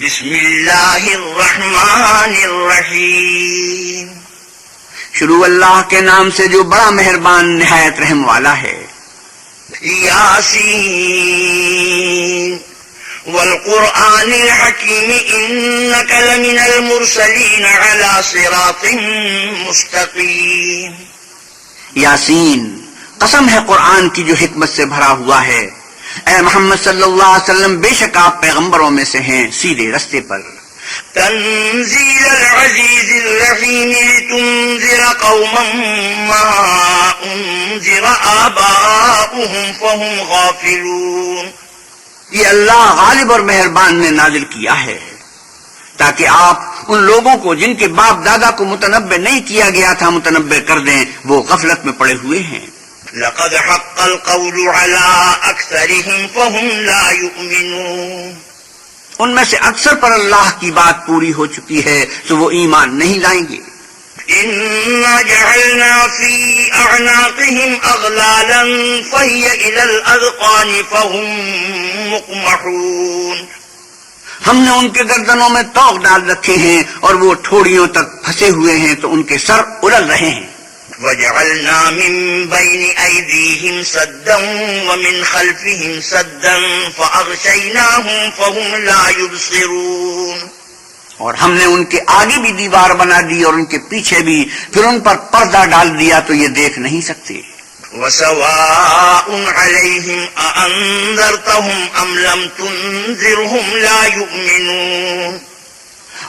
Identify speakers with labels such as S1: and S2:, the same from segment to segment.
S1: بسم اللہ الرحمن الرحیم.
S2: شروع اللہ کے نام سے جو بڑا مہربان نہایت رحم والا ہے.
S1: یاسین والقرآن الحکیم انک لمن المرسلین علی صراط مستقیم.
S2: یاسین، قسم ہے قرآن کی جو حکمت سے بھرا ہوا ہے. اے محمد صلی اللہ علیہ وسلم، بے شک آپ پیغمبروں میں سے ہیں سیدھے رستے پر.
S1: تنزیل العزیز الرحیم لتنذر قوما ما انذر آباؤهم فهم غافلون.
S2: یہ اللہ غالب اور مہربان نے نازل کیا ہے تاکہ آپ ان لوگوں کو جن کے باپ دادا کو متنبع نہیں کیا گیا تھا متنبع کر دیں، وہ غفلت میں پڑے ہوئے ہیں.
S1: لقد حق القول على اکثرهم فهم لا يؤمنون.
S2: ان میں سے اکثر پر اللہ کی بات پوری ہو چکی ہے تو وہ ایمان نہیں لائیں گے.
S1: انا جعلنا في اعناقهم اغلالا فهي الى الاذقان فهم مقمحون.
S2: ہم نے ان کے گردنوں میں طوق ڈال رکھے ہیں اور وہ ٹھوڑیوں تک پھنسے ہوئے ہیں تو ان کے سر اڑل رہے ہیں.
S1: وجعلنا من بين أيديهم سدا ومن خلفهم سدا فأغشيناهم فهم لا يبصرون.
S2: اور ہم نے ان کے آگے بھی دیوار بنا دی اور ان کے پیچھے بھی، پھر ان پر پردہ ڈال دیا تو یہ دیکھ نہیں سکتے.
S1: وسواء عليهم أأنذرتهم أم لم تنذرهم لا يؤمنون.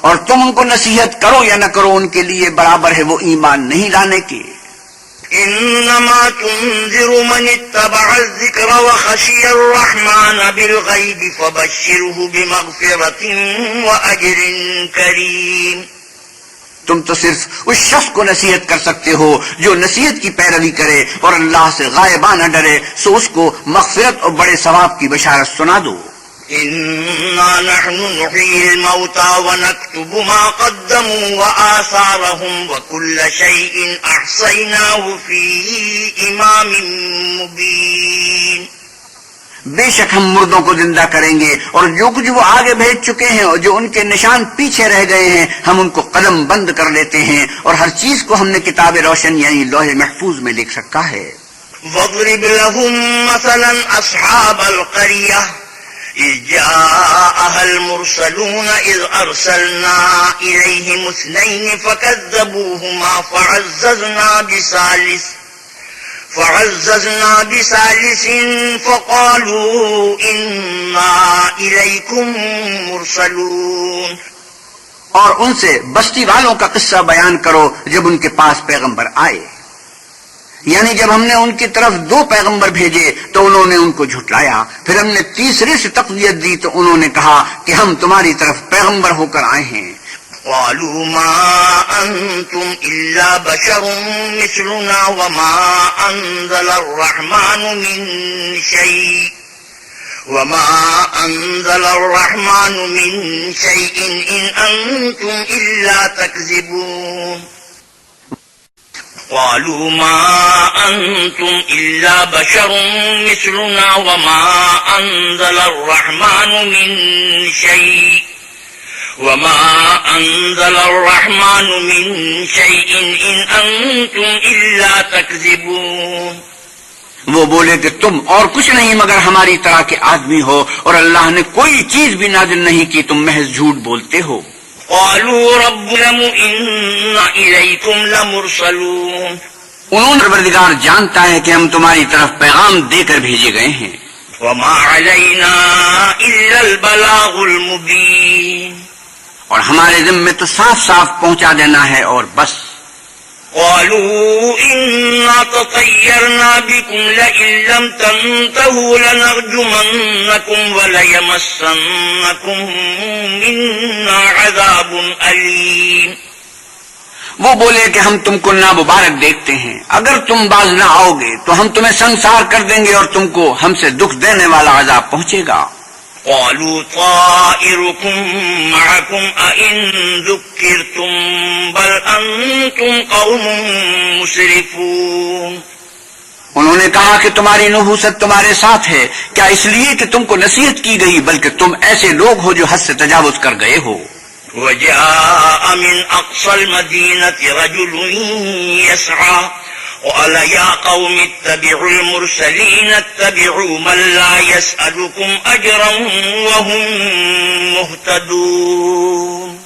S2: اور تم ان کو نصیحت کرو یا نہ کرو، ان کے لیے برابر ہے، وہ ایمان نہیں لانے کے.
S1: انما تنذر من اتبع الذکر وخشی الرحمن بالغیب فبشره بمغفرة واجر کریم.
S2: تم تو صرف اس شخص کو نصیحت کر سکتے ہو جو نصیحت کی پیروی کرے اور اللہ سے غائبانہ ڈرے، سو اس کو مغفرت اور بڑے ثواب کی بشارت سنا دو.
S1: إنا نحن نحيي الموتى ونكتب ما قدموا وآثارهم وكل شيء أحصيناه في إمام مبين.
S2: بے شک ہم مردوں کو زندہ کریں گے اور جو کچھ وہ آگے بھیج چکے ہیں اور جو ان کے نشان پیچھے رہ گئے ہیں ہم ان کو قدم بند کر لیتے ہیں، اور ہر چیز کو ہم نے کتاب روشن یعنی لوح محفوظ میں لکھ رکھا ہے.
S1: واضرب لهم مثلا أصحاب القرية إذ جاءها المرسلون إذ أرسلنا إليهم اثنين فكذبوهما فعززنا بثالث فقالوا إنا إليكم مرسلون.
S2: اور ان سے بستی والوں کا قصہ بیان کرو جب ان کے پاس پیغمبر آئے، یعنی جب ہم نے ان کی طرف 2 پیغمبر بھیجے تو انہوں نے ان کو جھٹلایا، پھر ہم نے تیسرے سے تقویت دی تو انہوں نے کہا کہ ہم تمہاری طرف پیغمبر ہو کر آئے ہیں.
S1: قالوا ما أنتم إلا بشر مثلنا وما أنزل الرحمن من شيء إن أنتم إلا تكذبون. قالوا ما أنتم إلا بشر مثلنا وما أنزل الرحمن من شيء إن أنتم إلا تكذبون.
S2: وہ بولے کہ تم اور کچھ نہیں مگر ہماری طرح کے آدمی ہو اور اللہ نے کوئی چیز بھی نازل نہیں کی، تم محض جھوٹ بولتے ہو.
S1: قالوا ربنا إنا إليكم لمرسلون.
S2: انہوں نے پروردگار جانتا ہے کہ ہم تمہاری طرف پیغام دے کر بھیجے گئے ہیں.
S1: وما علينا إلا البلاغ المبين.
S2: اور ہمارے ذمے تو صاف صاف پہنچا دینا ہے اور بس.
S1: قالوا إنا تطيرنا بكم لئن لم تنتهوا لنرجمنكم وليمسنكم منا عذاب أليم.
S2: وہ بولے کہ ہم تم کو نامبارک دیکھتے ہیں، اگر تم باز نہ آؤ گے تو ہم تمہیں سنسار کر دیں گے اور تم کو ہم سے دکھ دینے والا عذاب پہنچے گا.
S1: قالوا طائركم معكم أئن ذكرتم بل أنتم قوم مسرفون.
S2: انہوں نے کہا کہ تمہاری نحوست تمہارے ساتھ ہے، کیا اس لیے کہ تم کو نصیحت کی گئی، بلکہ تم ایسے لوگ ہو جو حد سے تجاوز کر گئے ہو۔
S1: وجاء من أقصى المدينة رجل يسعى قال يا قوم اتبعوا المرسلين اتبعوا من لا يسألكم أجرا وهم مهتدون۔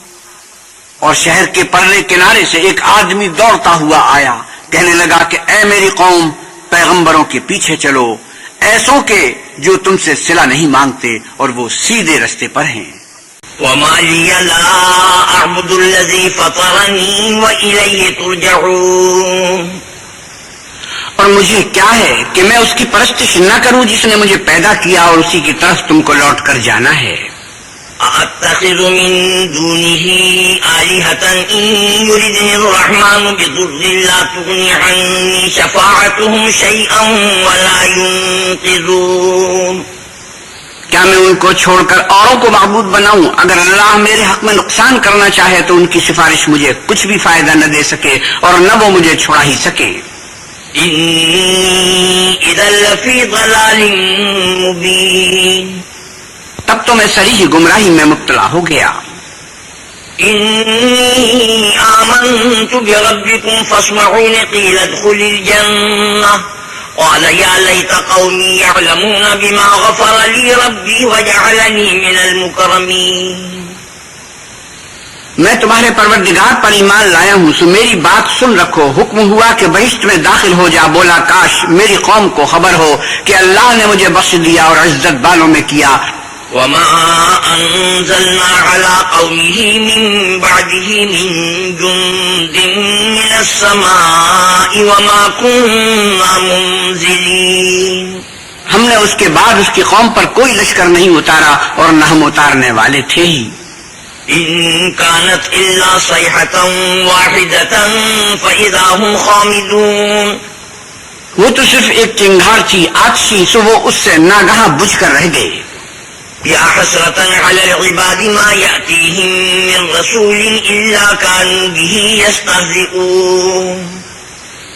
S2: اور شہر کے پرلے کنارے سے ایک آدمی دوڑتا ہوا آیا، کہنے لگا کہ اے میری قوم، پیغمبروں کے پیچھے چلو، ایسوں کے جو تم سے صلہ نہیں مانگتے اور وہ سیدھے رستے پر ہیں۔
S1: وما لي لا أعبد الذي فطرني وإليه ترجعون۔
S2: اور مجھے کیا ہے کہ میں اس کی پرستش نہ کروں جس نے مجھے پیدا کیا اور اسی کی طرف تم کو لوٹ کر جانا ہے۔
S1: أَأَتَّخِذُ مِن دُونِهِ آلِهَةً إِن يُرِدْنِ الرَّحْمَنُ بِضُرٍّ لَّا تُغْنِ عَنِّي شَفَاعَتُهُمْ شَيْئًا وَلَا يُنقِذُونَ۔
S2: کیا میں ان کو چھوڑ کر اوروں کو معبود بناؤں؟ اگر اللہ میرے حق میں نقصان کرنا چاہے تو ان کی سفارش مجھے کچھ بھی فائدہ نہ دے سکے اور نہ وہ مجھے چھڑا ہی سکے۔
S1: إِنِّي إِذًا لَّفِي ضَلَالٍ مُّبِينٍ۔
S2: تب تو میں صریح گمراہی میں مبتلا ہو گیا۔
S1: إِنِّي آمَنتُ بِرَبِّكُمْ فَاسْمَعُونِ قِيلَ ادْخُلِ الْجَنَّةَ قال يا ليت قومي يعلمون بما غفر لي ربي وجعلني من المكرمين۔
S2: میں تمہارے پروردگار پر ایمان لایا ہوں، سو میری بات سن رکھو۔ حکم ہوا کہ بہشت میں داخل ہو جا، بولا کاش میری قوم کو خبر ہو کہ اللہ نے مجھے بخش دیا اور عزت بالوں میں کیا۔
S1: وما أنزلنا على قومه من بعده من جند من السماء وما كنا منزلين۔
S2: ہم نے اس کے بعد اس کی قوم پر کوئی لشکر نہیں اتارا اور نہ ہم اتارنے والے تھے ہی۔
S1: إن كانت إلا صيحة واحدة فإذا هم خامدون۔
S2: وہ تو صرف ایک چنگھار تھی آتشی، سو وہ اس سے ناگہاں بجھ کر رہ گئے۔
S1: يا حسرة على العباد ما يأتيهم من رسول إلا كانوا به يستهزئون۔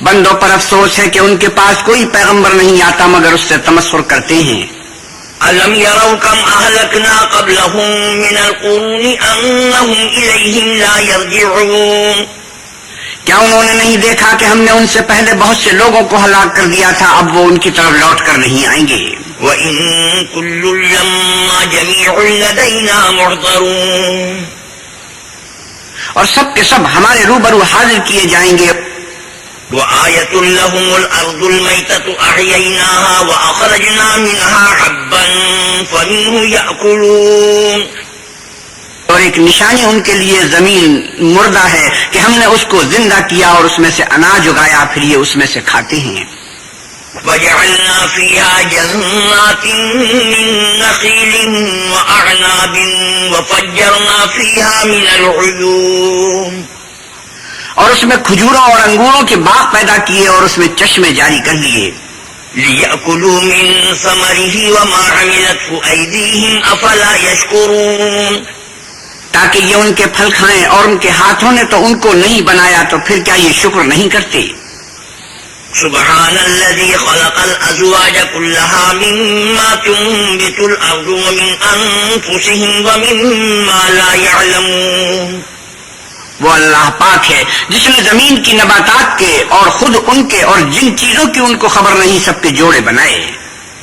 S2: بندوں پر افسوس ہے کہ ان کے پاس کوئی پیغمبر نہیں آتا مگر اس سے تمسخر کرتے ہیں۔
S1: ألم يروا كم أهلكنا قبلهم من القرون أنهم إليهم لا يرجعون۔
S2: کیا انہوں نے نہیں دیکھا کہ ہم نے ان سے پہلے بہت سے لوگوں کو ہلاک کر دیا تھا، اب وہ ان کی طرف لوٹ کر نہیں آئیں گے۔
S1: وَإِن كُلٌّ لَّمَّا جَمِيعٌ لَّدَيْنَا مُحْضَرُونَ۔
S2: اور سب کے سب ہمارے روبرو حاضر کیے جائیں گے۔
S1: وَآيَةٌ لَّهُمُ الْأَرْضُ الْمَيْتَةُ أَحْيَيْنَاهَا وَأَخْرَجْنَا مِنْهَا حَبًّا فَمِنْهُ يَأْكُلُونَ۔
S2: اور ایک نشانی ان کے لیے زمین مردہ ہے کہ ہم نے اس کو زندہ کیا اور اس میں سے اناج اگایا، پھر یہ اس میں سے کھاتے ہیں۔
S1: وَجَعَلْنَا فِيهَا جَنَّاتٍ مِّن نَّخِيلٍ وَأَعْنَابٍ وَفَجَّرْنَا فِيهَا مِنَ الْعُيُونِ۔
S2: اور اس میں کھجوروں اور انگوروں کے باغ پیدا کیے اور اس میں چشمے جاری کر لیے۔
S1: لِيَأْكُلُوا مِن ثَمَرِهِ وَمَا عَمِلَتْهُ أَيْدِيهِمْ أَفَلَا يَشْكُرُونَ۔
S2: تاکہ یہ ان کے پھل کھائیں، اور ان کے ہاتھوں نے تو ان کو نہیں بنایا، تو پھر کیا یہ شکر نہیں کرتے؟
S1: سبحان الذي خلق الأزواج كلها مما تنبت الأرض ومن أنفسهم ومما لا يعلمون۔
S2: وہ اللہ پاک ہے جس نے زمین کی نباتات کے اور خود ان کے اور جن چیزوں کی ان کو خبر نہیں سب کے جوڑے بنائے۔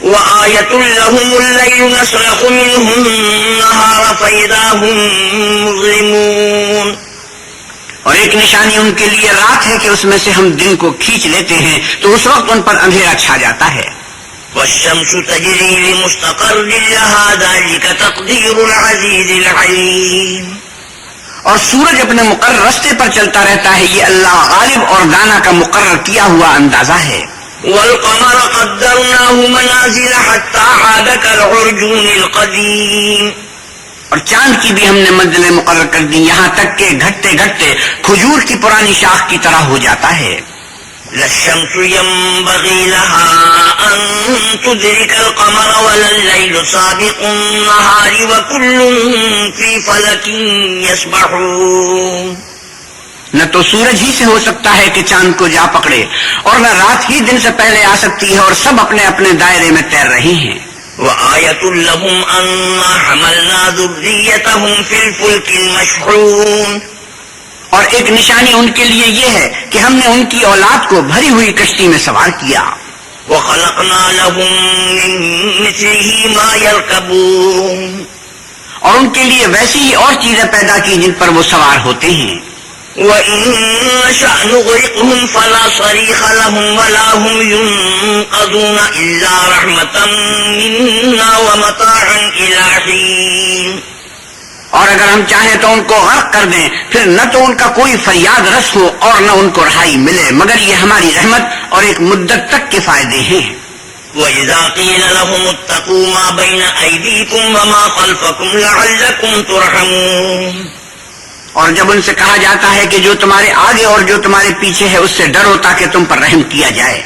S1: وآية لهم الليل نسلخ منه النهار فإذا هم مظلمون۔
S2: اور ایک نشانی ان کے لیے رات ہے کہ اس میں سے ہم دن کو کھینچ لیتے ہیں تو اس وقت ان پر اندھیرا چھا جاتا ہے۔
S1: والشمس تجري لمستقر لها ذلك تقدير العزيز العليم۔
S2: اور سورج اپنے مقرر رستے پر چلتا رہتا ہے، یہ اللہ غالب اور دانا کا مقرر کیا ہوا اندازہ ہے۔
S1: والقمر قدرناه منازل حتى عاد كالعرجون القديم۔
S2: اور چاند کی بھی ہم نے منزلیں مقرر کر دی، یہاں تک کہ گھٹتے گھٹتے کھجور کی پرانی شاخ کی طرح ہو جاتا ہے۔
S1: لا الشمس ينبغي لها أن تدرك القمر ولا الليل سابق النهار وكل في فلك يسبحون۔
S2: نہ تو سورج ہی سے ہو سکتا ہے کہ چاند کو جا پکڑے، اور نہ رات ہی دن سے پہلے آ سکتی ہے، اور سب اپنے اپنے دائرے میں تیر رہے ہیں۔
S1: وآية لهم أنا حملنا ذريتهم في الفلك المشحون،
S2: اور ایک نشانی ان کے لیے یہ ہے کہ ہم نے ان کی اولاد کو بھری ہوئی کشتی میں سوار کیا،
S1: وخلقنا لهم من مثله ما يركبون،
S2: اور ان کے لیے ویسی ہی اور چیزیں پیدا کی جن پر وہ سوار ہوتے ہیں۔
S1: وإن نشأ نغرقهم فلا صريخ لهم ولا هم ينقذون إلا رحمة منا ومتاعا إلى حين،
S2: اور اگر ہم چاہیں تو ان کو غرق کر دیں، پھر نہ تو ان کا کوئی فریاد رس ہو اور نہ ان کو رہائی ملے، مگر یہ ہماری رحمت اور ایک مدت تک کے فائدے ہیں۔
S1: وإذا قيل لهم اتقوا ما بين أيديكم وما خلفكم لعلكم ترحمون،
S2: اور جب ان سے کہا جاتا ہے کہ جو تمہارے آگے اور جو تمہارے پیچھے ہے اس سے ڈرو تاکہ تم پر رحم کیا جائے۔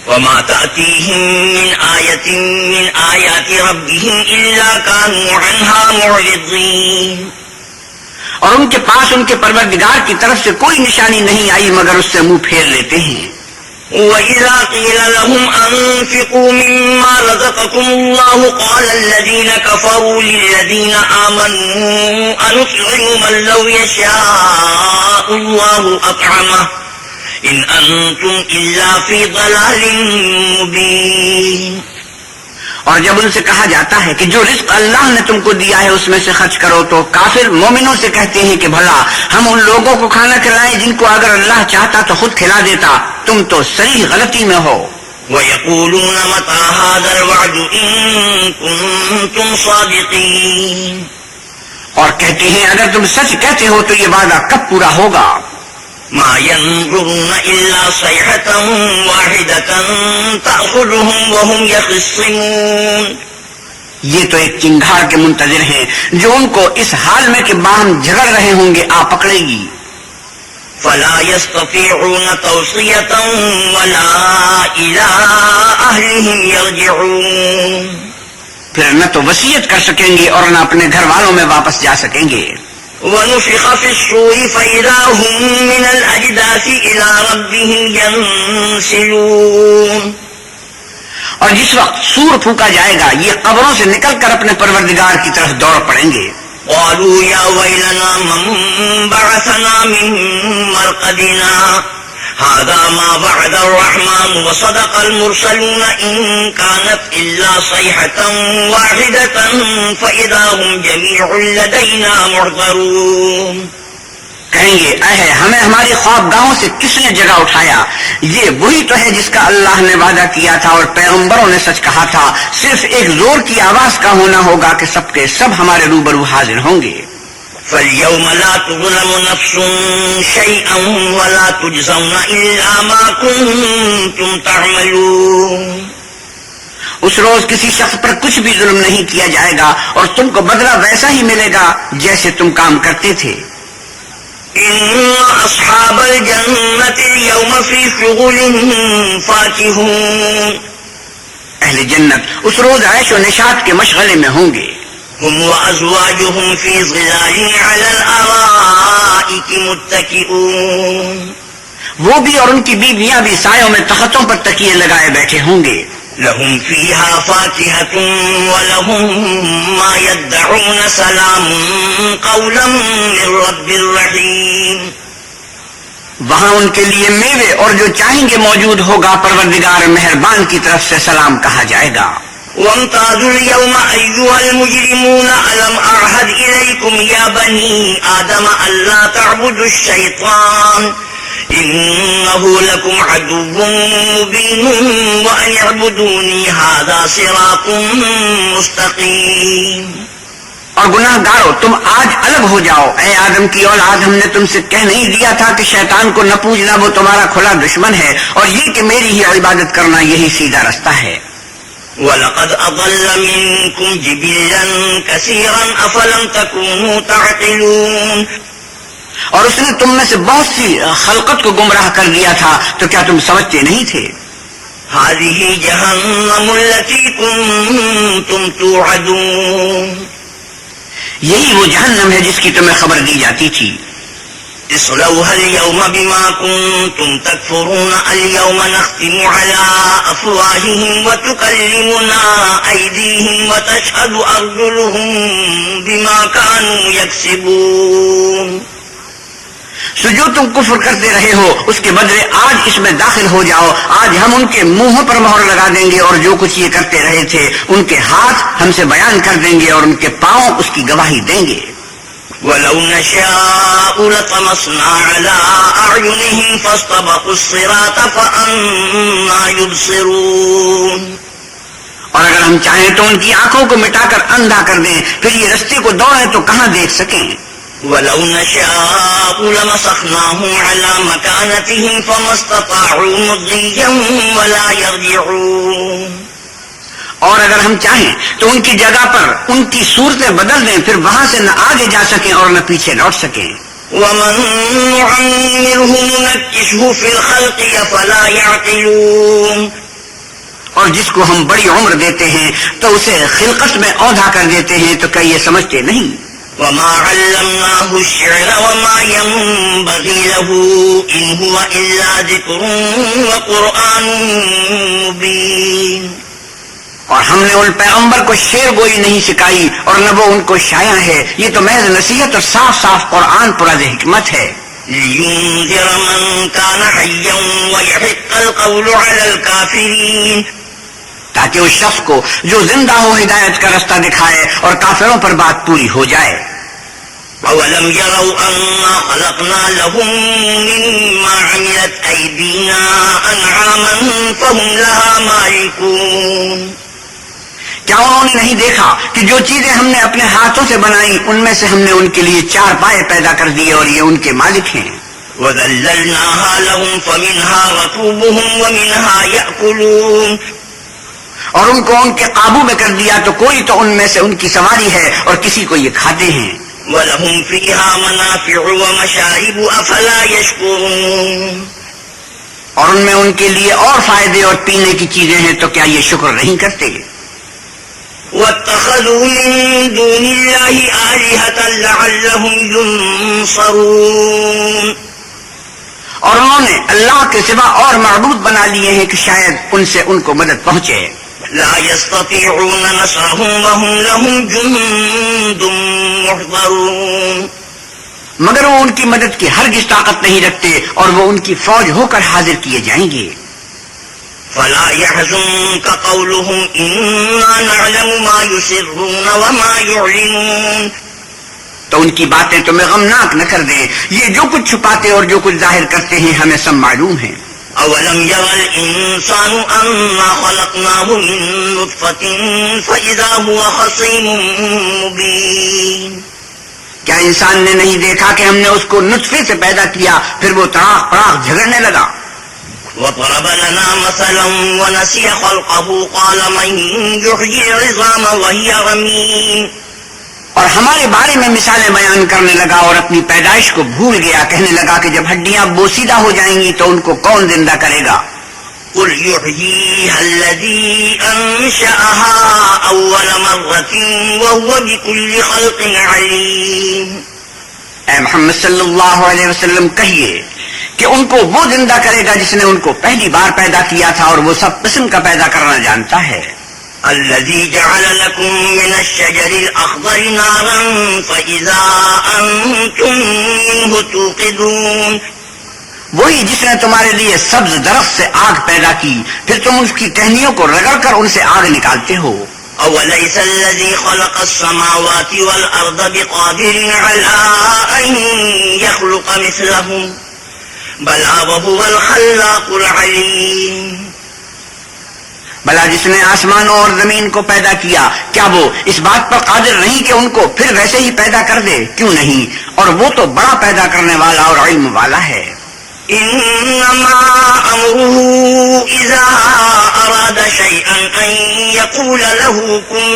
S1: وما تأتيهم من آية من آيات ربهم إلا كانوا عنها معرضين،
S2: اور ان کے پاس ان کے پروردگار کی طرف سے کوئی نشانی نہیں آئی مگر اس سے منہ پھیر لیتے ہیں۔
S1: وإذا قيل لهم أنفقوا مما رزقكم الله قال الذين كفروا للذين آمنوا أنطعم من لو يشاء الله أطعمه إن أنتم إلا في ضلال مبين،
S2: اور جب ان سے کہا جاتا ہے کہ جو رزق اللہ نے تم کو دیا ہے اس میں سے خرچ کرو، تو کافر مومنوں سے کہتے ہیں کہ بھلا ہم ان لوگوں کو کھانا کھلائیں جن کو اگر اللہ چاہتا تو خود کھلا دیتا، تم تو صریح غلطی میں ہو۔
S1: ويقولون متى هذا الوعد إن كنتم صادقين،
S2: اور کہتے ہیں اگر تم سچ کہتے ہو تو یہ وعدہ کب پورا ہوگا؟
S1: ما ينظرون إلا صيحة واحدة تأخذهم وهم يخصمون،
S2: یہ تو ایک چنگھار کے منتظر ہیں جو ان کو اس حال میں کہ باہم جھگڑ رہے ہوں گے آ پکڑے گی۔
S1: فلا يستطيعون توصية ولا إلى أهلهم يرجعون،
S2: پھر نہ تو وصیت کر سکیں گے اور نہ اپنے گھر والوں میں واپس جا سکیں گے۔
S1: ونفخ في الصور فإذا هم من الأجداث إلى ربهم ينسلون،
S2: اور جس وقت سور پھونکا جائے گا یہ قبروں سے نکل کر اپنے پروردگار کی طرف دوڑ پڑیں گے۔
S1: قالوا يا ويلنا من بعثنا من مرقدنا هذا ما وعد الرحمن وصدق المرسلون إن كانت إلا صيحة واحدة فإذا هم جميع لدينا محضرون،
S2: کہیں گے اے ہے ہمیں ہماری خوابگاہوں سے کس نے جگہ اٹھایا، یہ وہی تو ہے جس کا اللہ نے وعدہ کیا تھا اور پیغمبروں نے سچ کہا تھا، صرف ایک زور کی آواز کا ہونا ہوگا کہ سب کے سب ہمارے روبرو حاضر ہوں گے۔
S1: فاليوم لا تظلم نفس شيئا ولا تجزون إلا ما كنتم تعملون،
S2: اس روز کسی شخص پر کچھ بھی ظلم نہیں کیا جائے گا اور تم کو بدلہ ویسا ہی ملے گا جیسے تم کام کرتے تھے۔
S1: إن أصحاب الجنة اليوم في شغل فاكهون،
S2: اہل جنت اس روز عیش و نشاط کے مشغلے میں ہوں گے۔
S1: هم وأزواجهم في ظلال على الأرائك متكئون،
S2: وہ بھی اور ان کی بیویاں بھی سایوں میں تختوں پر تکیے لگائے بیٹھے ہوں گے۔
S1: لهم فيها فاكهة ولهم ما يدعون سلام قولا من رب رحيم،
S2: وہاں ان کے لیے میوے اور جو چاہیں گے موجود ہوگا، پروردگار مہربان کی طرف سے سلام کہا جائے گا۔
S1: وامتازوا اليوم أيها المجرمون ألم أعهد إليكم يا بني آدم ألا تعبدوا الشيطان إنه لكم عدو مبين وأن اعبدوني هذا صراط مستقيم،
S2: اور گناہ گارو تم آج الگ ہو جاؤ، اے آدم کی اولاد، ہم نے تم سے کہہ نہیں دیا تھا کہ شیطان کو نہ پوجنا، وہ تمہارا کھلا دشمن ہے، اور یہ کہ میری ہی عبادت کرنا یہی سیدھا رستہ ہے۔
S1: وَلَقَدْ أَضَلَّ مِنكُمْ جِبِلًّا كَثِيرًا أَفَلَمْ تَكُونُوا تَعْقِلُونَ،
S2: اور اس نے تم میں سے بہت سی خلقت کو گمراہ کر دیا تھا، تو کیا تم سمجھتے نہیں تھے؟
S1: هَذِهِ جَهَنَّمُ الَّتِي كُنتُمْ تُوعَدُونَ،
S2: یہی وہ جہنم ہے جس کی تمہیں خبر دی جاتی تھی۔
S1: اصلوها اليوم بما كنتم تكفرون اليوم نختم على أفواههم وتكلمنا أيديهم وتشهد أرجلهم بما كانوا يكسبون.
S2: سو جو تم کفر کرتے رہے ہو اس کے بدلے آج اس میں داخل ہو جاؤ. آج ہم ان کے منہوں پر مہر لگا دیں گے اور جو کچھ یہ کرتے رہے تھے ان کے ہاتھ ہم سے بیان کر دیں گے اور ان کے پاؤں اس کی گواہی دیں گے.
S1: وَلَوْ نَشَاءُ لَطَمَسْنَا عَلَىٰ أَعْيُنِهِمْ فَاسْتَبَقُوا الصِّرَاطَ فَأَنَّىٰ يُبْصِرُونَ.
S2: اور اگر ہم چاہیں تو ان کی آنکھوں کو مٹا کر اندھا کر دیں پھر یہ رستے کو دوڑیں تو کہاں دیکھ سکیں.
S1: وَلَوْ نَشَاءُ لَمَسَخْنَاهُمْ عَلَىٰ مَكَانَتِهِمْ فَمَا اسْتَطَاعُوا مُضِيًّا وَلَا يَرْجِعُونَ.
S2: اور اگر ہم چاہیں تو ان کی جگہ پر ان کی صورتیں بدل دیں پھر وہاں سے نہ آگے جا سکیں اور نہ پیچھے لوٹ سکیں.
S1: وَمَن نُّعَمِّرْهُ نُنَكِّسْهُ فِي الْخَلْقِ أَفَلَا يَعْقِلُونَ.
S2: اور جس کو ہم بڑی عمر دیتے ہیں تو اسے خلقت میں اوندھا کر دیتے ہیں تو کیا یہ سمجھتے نہیں.
S1: وَمَا عَلَّمْنَاهُ الشِّعْرَ وَمَا يَنبَغِي لَهُ إِنْ هُوَ إِلَّا ذِكْرٌ وَقُرْآنٌ مُّبِينٌ.
S2: اور ہم نے ان پیغمبر کو شعر گوئی نہیں سکھائی اور نہ وہ ان کو شاعر ہے. یہ تو محض نصیحت اور صاف صاف قرآن پراز حکمت ہے.
S1: لِيُنذِرَ مَن كَانَ حَيًّا وَيَحِقَّ الْقَوْلُ عَلَى الْكَافِرِينَ.
S2: تاکہ اس شخص کو جو زندہ ہو ہدایت کا رستہ دکھائے اور کافروں پر بات پوری ہو جائے.
S1: أَوَلَمْ يَرَوْا أَنَّا خَلَقْنَا لَهُم مِّمَّا عَمِلَتْ أَيْدِينَا أَنْعَامًا فَهُمْ لَهَا مَالِكُونَ.
S2: کیا انہوں نے نہیں دیکھا کہ جو چیزیں ہم نے اپنے ہاتھوں سے بنائی ان میں سے ہم نے ان کے لیے 4 پائے پیدا کر دیے اور یہ ان کے مالک ہیں.
S1: وَذَلَّلْنَاهَا لَهُمْ فَمِنْهَا رَكُوبُهُمْ وَمِنْهَا يَأْكُلُونَ.
S2: اور ان کو ان کے قابو میں کر دیا تو کوئی تو ان میں سے ان کی سواری ہے اور کسی کو یہ کھاتے ہیں.
S1: وَلَهُمْ فِيهَا مَنَافِعُ وَمَشَارِبُ أَفَلَا يَشْكُرُونَ.
S2: اور ان میں ان کے لیے اور فائدے اور پینے کی چیزیں ہیں تو کیا یہ شکر نہیں کرتے.
S1: وَاتَّخَذُوا مِن دُونِ اللَّهِ آلِهَةً لَعَلَّهُمْ يُنصَرُونَ.
S2: اور انہوں نے اللہ کے سوا اور معبود بنا لیے ہیں کہ شاید ان سے ان کو مدد پہنچے.
S1: لا يستطيعون نصرهم وهم لهم جند محضرون.
S2: مگر وہ ان کی مدد کی ہرگز طاقت نہیں رکھتے اور وہ ان کی فوج ہو کر حاضر کیے جائیں گے.
S1: فلا يحزنك قولهم إنا نعلم ما يسرون وما يعلنون.
S2: تو ان کی باتیں تمہیں غمناک نہ کر دیں. یہ جو کچھ چھپاتے اور جو کچھ ظاہر کرتے ہیں ہمیں سب معلوم ہے.
S1: أولم ير الإنسان أنا خلقناه من نطفة فإذا هو خصيم مبين.
S2: کیا انسان نے نہیں دیکھا کہ ہم نے اس کو نطفے سے پیدا کیا پھر وہ تڑاق پڑاق جھگڑنے لگا.
S1: وضرب لنا مثلا ونسي خلقه قال من يحيي العظام وهي رميم.
S2: اور ہمارے بارے میں مثالیں بیان کرنے لگا اور اپنی پیدائش کو بھول گیا. کہنے لگا کہ جب ہڈیاں بوسیدہ ہو جائیں گی تو ان کو کون زندہ کرے گا.
S1: قل يحييها الذي أنشأها أول مرة وهو بكل خلق عليم.
S2: اے محمد صلی اللہ علیہ وسلم کہیے کہ ان کو وہ زندہ کرے گا جس نے ان کو پہلی بار پیدا کیا تھا اور وہ سب قسم کا پیدا کرنا جانتا ہے.
S1: الذي جعل لكم من الشجر الأخضر نارا فإذا أنتم منه توقدون.
S2: وہی جس نے تمہارے لیے سبز درخت سے آگ پیدا کی پھر تم اس کی ٹہنیوں کو رگڑ کر ان سے آگ نکالتے ہو.
S1: أوليس الذي خلق السماوات والأرض بقادر على أن يخلق مثلهم بلى وهو الخلاق العليم.
S2: بھلا جس نے آسمانوں اور زمین کو پیدا کیا کیا وہ اس بات پر قادر نہیں کہ ان کو پھر ویسے ہی پیدا کر دے؟ کیوں نہیں، اور وہ تو بڑا پیدا کرنے والا اور علم والا ہے.
S1: انما امره اذا اراد شيئا ان يقول له كن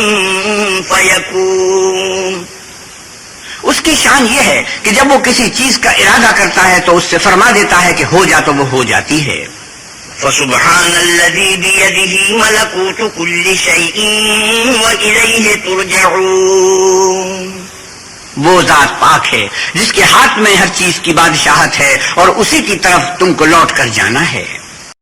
S1: فيكون.
S2: اس کی شان یہ ہے کہ جب وہ کسی چیز کا ارادہ کرتا ہے تو اس سے فرما دیتا ہے کہ ہو جا تو وہ ہو جاتی ہے.
S1: فسبحان الذي بيده ملكوت كل شيء وإليه ترجعون.
S2: وہ ذات پاک ہے جس کے ہاتھ میں ہر چیز کی بادشاہت ہے اور اسی کی طرف تم کو لوٹ کر جانا ہے.